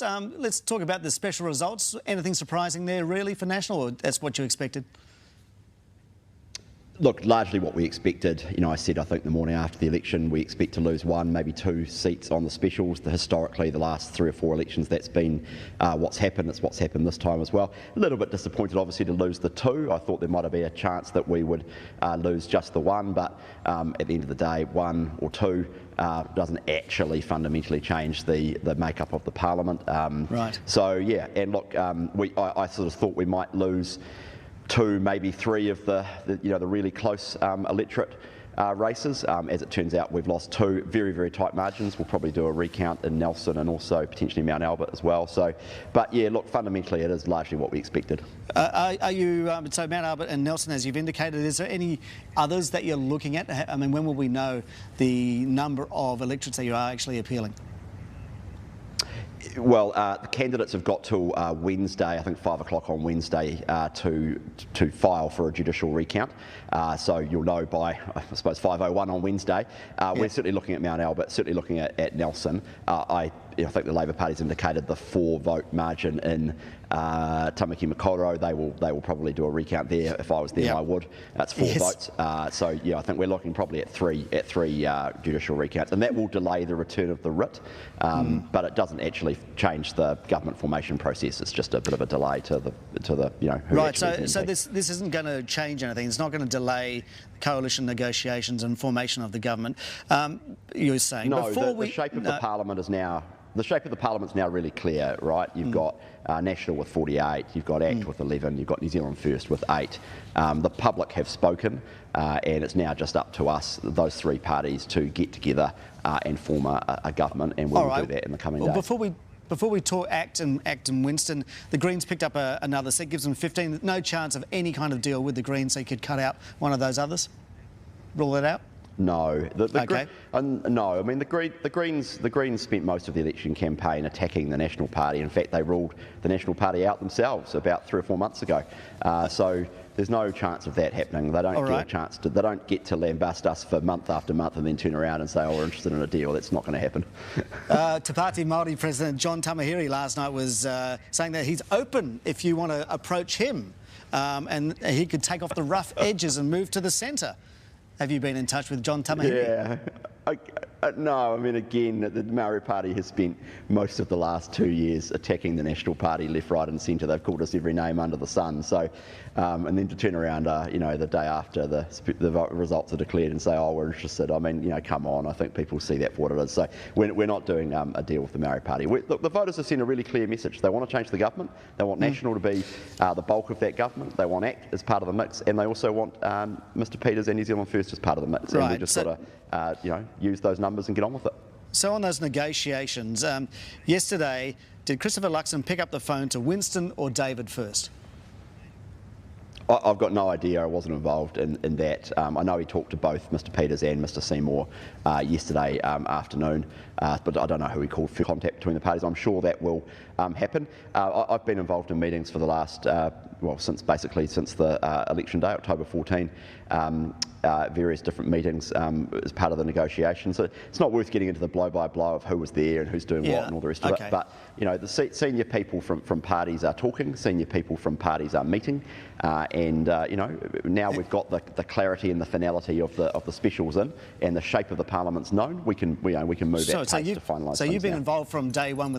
Let's talk about the special results. Anything surprising there, really, for National, or that's what you expected? Look, largely what we expected. I said, I think the morning after the election, we expect to lose 1, maybe 2 seats on the specials. Historically, the last 3 or 4 elections, that's been what's happened. It's what's happened this time as well. A little bit disappointed, obviously, to lose the 2. I thought there might have been a chance that we would lose just the 1, but at the end of the day, 1 or 2 doesn't actually fundamentally change the makeup of the parliament. Right. So yeah, and look, I sort of thought we might lose 2, maybe 3 of the really close electorate races. As it turns out, we've lost 2 very, very tight margins. We'll probably do a recount in Nelson and also potentially Mount Albert as well. But yeah, look, fundamentally, it is largely what we expected. Are you so Mount Albert and Nelson, as you've indicated? Is there any others that you're looking at? I mean, when will we know the number of electorates that you are actually appealing? Well, the candidates have got till Wednesday, I think 5 o'clock on Wednesday, to file for a judicial recount. So you'll know by, I suppose, 5:01 on Wednesday. We're certainly looking at Mount Albert, certainly looking at Nelson. I think the Labor Party's indicated the 4-vote margin in Tamaki Makaurau. They will probably do a recount there. If I was there, I would. That's 4 votes. So yeah, I think we're looking probably at three judicial recounts, and that will delay the return of the writ. But it doesn't actually change the government formation process. It's just a bit of a delay to the who right. So actually this isn't going to change anything. It's not going to delay coalition negotiations and formation of the government. You're saying no. Before the shape of the parliament is now. The shape of the parliament's now really clear, right? You've got National with 48, you've got ACT with 11, you've got New Zealand First with 8. The public have spoken, and it's now just up to us, those 3 parties, to get together and form a government, and we'll do that in the coming days. Before we talk ACT and Winston, the Greens picked up another seat, gives them 15. No chance of any kind of deal with the Greens, so you could cut out one of those others? Rule that out? No, Okay. No. I mean, the Greens spent most of the election campaign attacking the National Party. In fact, they ruled the National Party out themselves about 3 or 4 months ago. So there's no chance of that happening. They don't get a chance to. They don't get to lambast us for month after month and then turn around and say, "Oh, we're interested in a deal." That's not going to happen. Te Pāti Māori President John Tamahiri last night was saying that he's open if you want to approach him, and he could take off the rough edges and move to the centre. Have you been in touch with John Tamahiri? Yeah. No, I mean, again, the Maori Party has spent most of the last 2 years attacking the National Party left, right and centre. They've called us every name under the sun. So, and then to turn around, the day after the results are declared and say, oh, we're interested. I mean, come on. I think people see that for what it is. So we're not doing a deal with the Maori Party. Look, the voters have sent a really clear message. They want to change the government. They want National to be the bulk of that government. They want ACT as part of the mix, and they also want Mr Peters and New Zealand First as part of the mix. Right. And we've just got to, use those numbers and get on with it. So on those negotiations, yesterday, did Christopher Luxon pick up the phone to Winston or David first? I've got no idea. I wasn't involved in that. I know he talked to both Mr Peters and Mr Seymour yesterday afternoon, but I don't know who he called for contact between the parties. I'm sure that will happen. I've been involved in meetings for the last, since the election day, October 14, various different meetings as part of the negotiations. So it's not worth getting into the blow-by-blow of who was there and who's doing what and all the rest of it. But the senior people from parties are talking, senior people from parties are meeting, and now we've got the clarity and the finality of the specials in, and the shape of the parliament's known. We can move at pace to finalise. So you've been involved from day one with